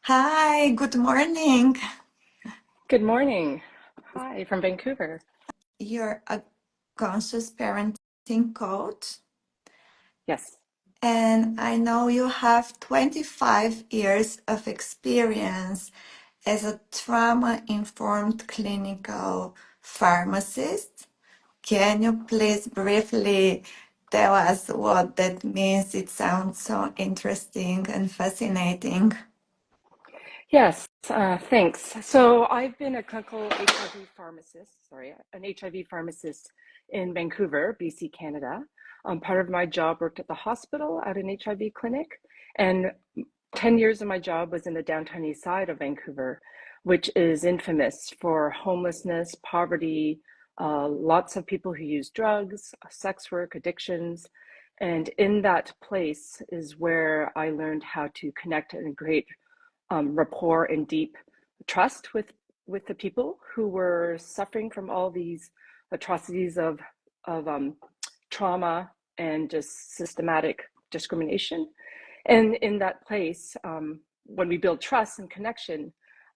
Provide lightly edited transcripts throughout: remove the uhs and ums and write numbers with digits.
Hi, good morning. Good morning. Hi from Vancouver. You're a conscious parenting coach, Yes. and I know you have 25 years of experience as a trauma-informed clinical pharmacist. Can you please briefly tell us what that means? It sounds so interesting and fascinating. Yes, thanks. So I've been a clinical HIV pharmacist, an HIV pharmacist in Vancouver, BC, Canada. Part of my job worked at the hospital at an HIV clinic, and 10 years of my job was in the downtown east side of Vancouver, which is infamous for homelessness, poverty, lots of people who use drugs, sex work, addictions. And in that place is where I learned how to connect and create rapport and deep trust with the people who were suffering from all these atrocities of trauma and just systematic discrimination. And in that place, when we build trust and connection,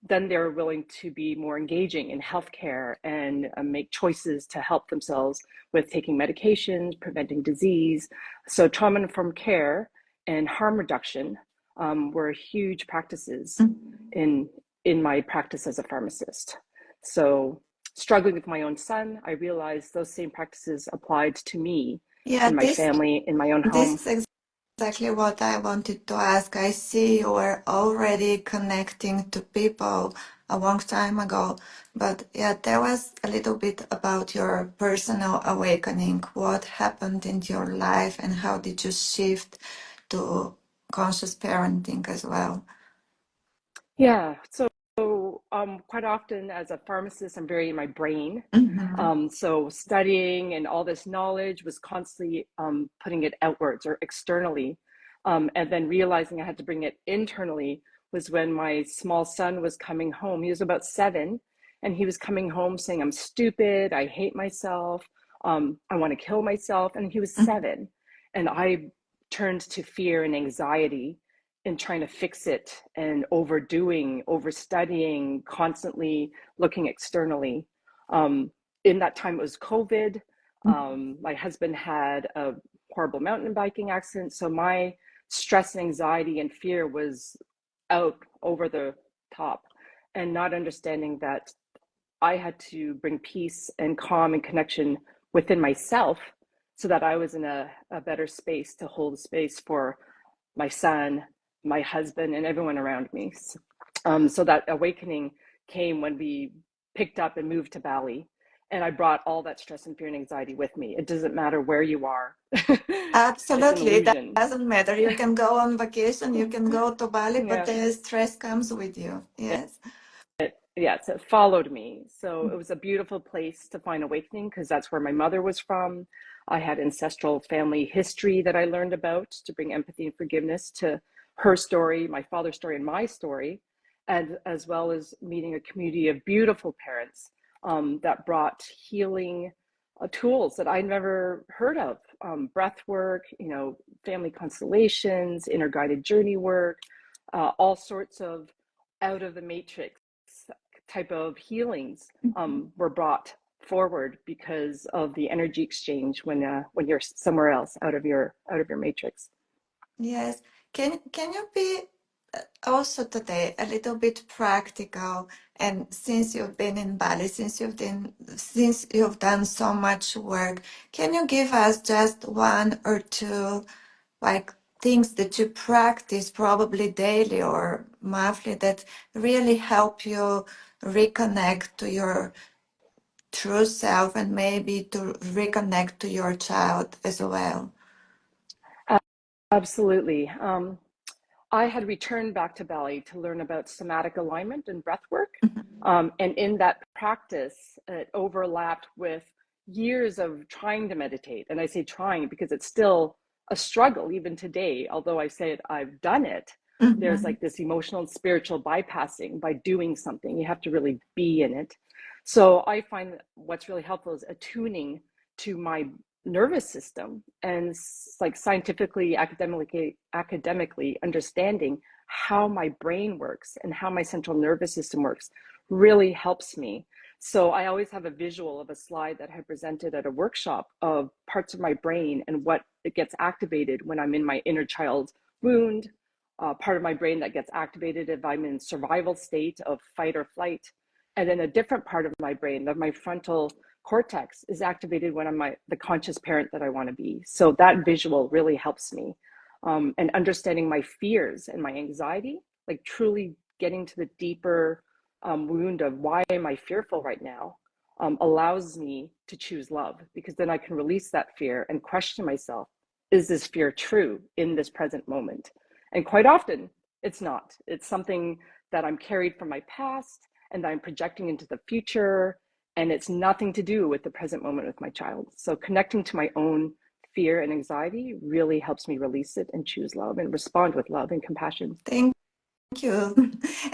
then they're willing to be more engaging in healthcare and make choices to help themselves with taking medications, preventing disease. So trauma-informed care and harm reduction were huge practices in my practice as a pharmacist. So struggling with my own son, I realized those same practices applied to me Yeah, in my family, in my own home. this is exactly what I wanted to ask. I see you were already connecting to people a long time ago, but yeah, tell us a little bit about your personal awakening. What happened in your life and how did you shift to conscious parenting as well? Yeah. So quite often as a pharmacist, I'm very in my brain. Mm-hmm. So studying and all this knowledge was constantly putting it outwards or externally. And then realizing I had to bring it internally was when my small son was coming home. He was about 7, and he was coming home saying, "I'm stupid. I hate myself. I want to kill myself." And he was 7. And I turned to fear and anxiety in trying to fix it and overdoing, overstudying, constantly looking externally. Um, in that time, it was COVID. My husband had a horrible mountain biking accident. So my stress and anxiety and fear was out over the top, and not understanding that I had to bring peace and calm and connection within myself so that I was in a better space to hold space for my son, my husband, and everyone around me. So that awakening came when we picked up and moved to Bali. And I brought all that stress and fear and anxiety with me. It doesn't matter where you are, it's an Absolutely, it illusion. doesn't matter. You can go on vacation, you can go to Bali, but Yeah. the stress comes with you. Yes. Yes, it followed me. So it was a beautiful place to find awakening because that's where my mother was from. I had ancestral family history that I learned about to bring empathy and forgiveness to her story, my father's story, and my story, and as well as meeting a community of beautiful parents that brought healing tools that I never heard of, breath work, family constellations, inner guided journey work, all sorts of out of the matrix type of healings were brought forward because of the energy exchange when you're somewhere else out of your matrix. Yes. Can you be also today a little bit practical? And since you've been in Bali, since you've done so much work, can you give us just one or two like things that you practice probably daily or monthly that really help you reconnect to your true self and maybe to reconnect to your child as well? Absolutely. I had returned back to Bali to learn about somatic alignment and breath work. And in that practice, it overlapped with years of trying to meditate. And I say trying because it's still a struggle even today. Although I say I've done it, there's Mhm. like this emotional and spiritual bypassing by doing something. You have to really be in it. So I find that what's really helpful is attuning to my nervous system and like scientifically academically understanding how my brain works and how my central nervous system works really helps me. So I always have a visual of a slide that I presented at a workshop of parts of my brain and what it gets activated when I'm in my inner child wound, part of my brain that gets activated if I'm in survival state of fight or flight. And then a different part of my brain, of my frontal cortex, is activated when I'm the conscious parent that I want to be. So that visual really helps me. And understanding my fears and my anxiety, like truly getting to the deeper wound of why am I fearful right now, allows me to choose love, because then I can release that fear and question myself, is this fear true in this present moment? And quite often it's not. It's something that I'm carried from my past and I'm projecting into the future, and it's nothing to do with the present moment with my child. So connecting to my own fear and anxiety really helps me release it and choose love and respond with love and compassion. Thank you.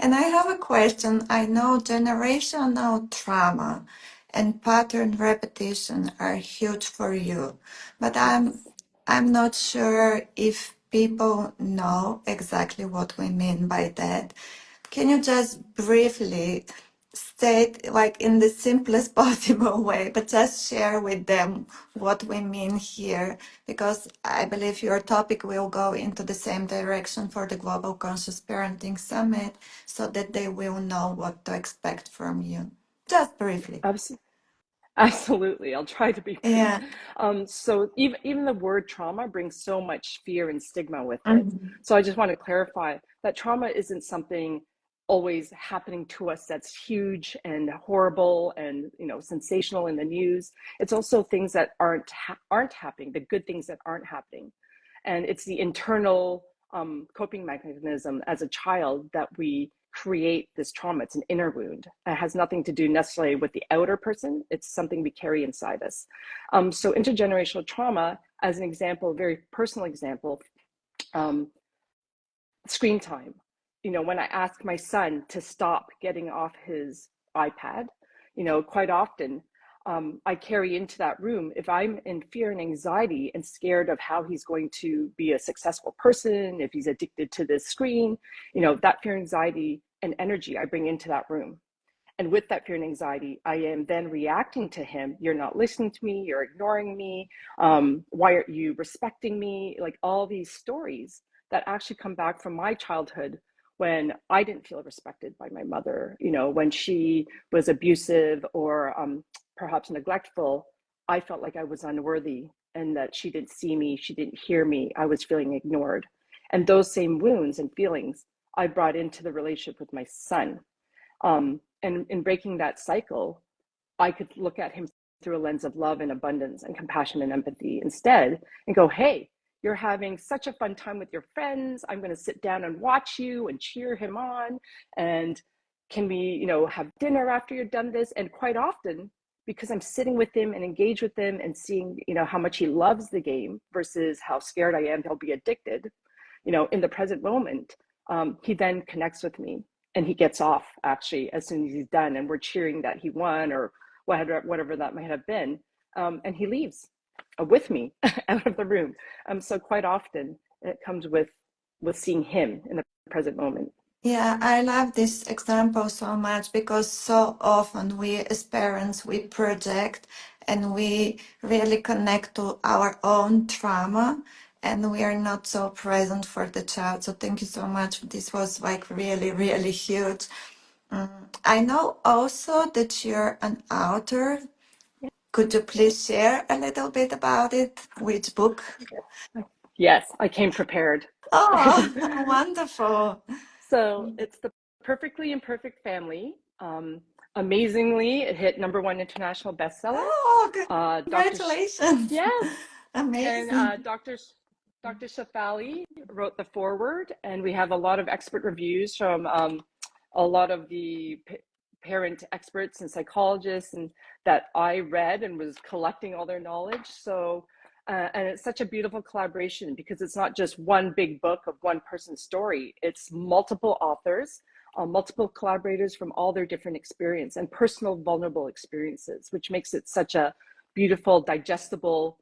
And I have a question. I know generational trauma and pattern repetition are huge for you, but I'm Yes. I'm not sure if people know exactly what we mean by that. Can you just briefly state, like in the simplest possible way, but just share with them what we mean here? Because I believe your topic will go into the same direction for the Global Conscious Parenting Summit, so that they will know what to expect from you. Just briefly. Absolutely. I'll try to be brief. Yeah. So even the word trauma brings so much fear and stigma with it. Mhm. So I just want to clarify that trauma isn't something always happening to us that's huge and horrible and sensational in the news. It's also things that aren't happening, the good things that aren't happening, and it's the internal coping mechanism as a child that we create this trauma. It's an inner wound. It has nothing to do necessarily with the outer person. It's something we carry inside us. So intergenerational trauma, as an example, a very personal example, um, screen time. When I ask my son to stop getting off his iPad, quite often I carry into that room, if I'm in fear and anxiety and scared of how he's going to be a successful person, if he's addicted to this screen, that fear, anxiety, and energy I bring into that room. And with that fear and anxiety, I am then reacting to him. You're not listening to me. You're ignoring me. Why aren't you respecting me? Like all these stories that actually come back from my childhood when I didn't feel respected by my mother, when she was abusive or perhaps neglectful. I felt like I was unworthy and that she didn't see me. She didn't hear me. I was feeling ignored. And those same wounds and feelings I brought into the relationship with my son. And in breaking that cycle, I could look at him through a lens of love and abundance and compassion and empathy instead and go, hey, you're having such a fun time with your friends. I'm going to sit down and watch you and cheer him on. And can we, have dinner after you're done this? And quite often, because I'm sitting with him and engage with him and seeing, how much he loves the game versus how scared I am he'll be addicted, in the present moment, he then connects with me and he gets off actually as soon as he's done, and we're cheering that he won or whatever that might have been, and he leaves with me out of the room. So quite often it comes with seeing him in the present moment. Yeah, I love this example so much because so often we as parents, we project and we really connect to our own trauma and we are not so present for the child. So thank you so much. This was like really, really huge. I know also that you're an author. Could you please share a little bit about it? Which book? Yes, I came prepared. Oh, wonderful. So it's The Perfectly Imperfect Family. Amazingly, it hit #1 international bestseller. Oh, Dr. congratulations. Yes, and Amazing. Dr. Shafali wrote the foreword, and we have a lot of expert reviews from a lot of the parent experts and psychologists, and that I read and was collecting all their knowledge. So, and it's such a beautiful collaboration because it's not just one big book of one person's story. It's multiple authors, multiple collaborators from all their different experience and personal vulnerable experiences, which makes it such a beautiful, digestible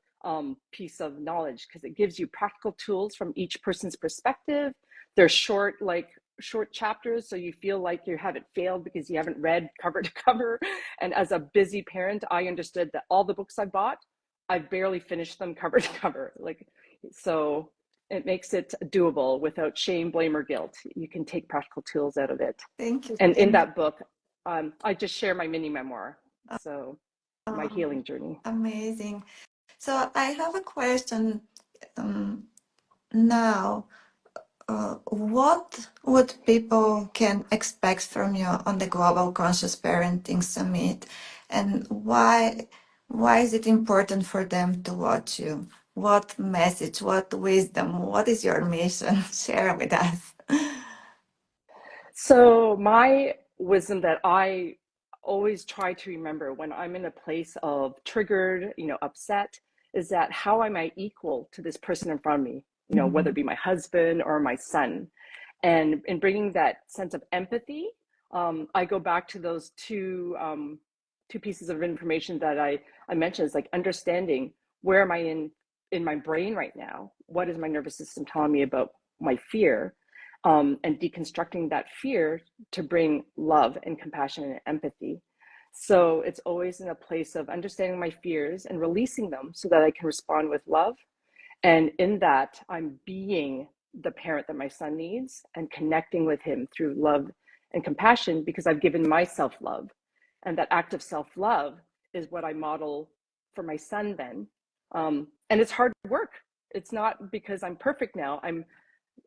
piece of knowledge because it gives you practical tools from each person's perspective they're short, like short chapters, so you feel like you haven't failed because you haven't read cover to cover. And as a busy parent, I understood that all the books I bought, I barely finished them cover to cover. Like, so it makes it doable without shame, blame, or guilt. You can take practical tools out of it. Thank you. And in Thank you. that book, I just share my mini memoir. So my Oh, healing journey. amazing. So I have a question um, now. What would people can expect from you on the Global Conscious Parenting Summit, and why is it important for them to watch you? What message, what wisdom, what is your mission? Share with us. So my wisdom that I always try to remember when I'm in a place of triggered, upset, is that how am I equal to this person in front of me? Whether it Mhm. be my husband or my son, and in bringing that sense of empathy, I go back to those two pieces of information that I mentioned. Is like understanding where am I in my brain right now? What is my nervous system telling me about my fear? And deconstructing that fear to bring love and compassion and empathy. So it's always in a place of understanding my fears and releasing them so that I can respond with love. And in that, I'm being the parent that my son needs and connecting with him through love and compassion because I've given myself love. And that act of self love is what I model for my son then. And it's hard work. It's not because I'm perfect now. I'm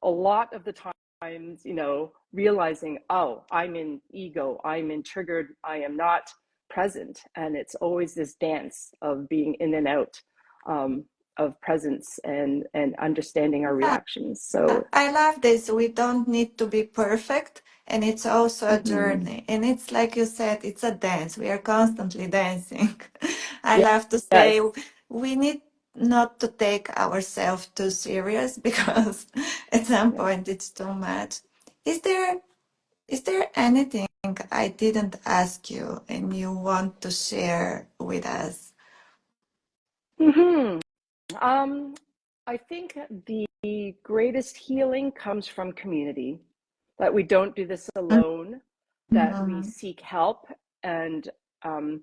a lot of the times, realizing, oh, I'm in ego, I'm in triggered, I am not present. And it's always this dance of being in and out of presence and understanding our reactions. So, I love this. We don't need to be perfect, and it's also a mm-hmm. journey. And it's like you said, it's a dance. We are constantly dancing. I Yes. love to say we need not to take ourselves too serious because at some Yeah. point it's too much. Is there is there anything I didn't ask you and you want to share with us? Mm-hmm. Um, I think the greatest healing comes from community, that we don't do this alone, that we Mhm. seek help. And um,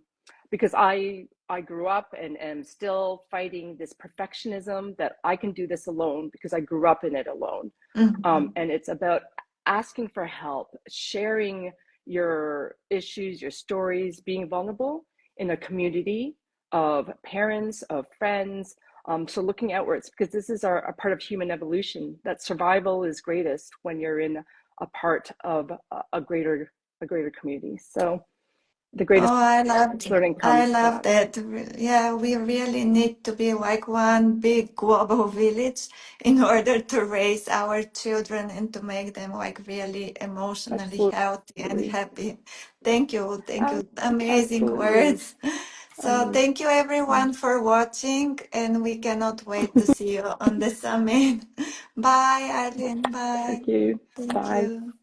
because I grew up and am still fighting this perfectionism that I can do this alone because I grew up in it alone. Mhm. And it's about asking for help, sharing your issues, your stories, being vulnerable in a community of parents, of friends. So looking outwards, because this is a part of human evolution, that survival is greatest when you're in a part of a greater community. So the greatest Oh, learning I comes love that. that. Yeah, we really need to be like one big global village in order to raise our children and to make them like really emotionally healthy and Absolutely. happy. Thank you. Thank Uh, you. Amazing Absolutely. words. So Amazing. thank you everyone for watching, and we cannot wait to see you on the summit. Bye, Arlene. Bye. Thank you. Thank Bye. you.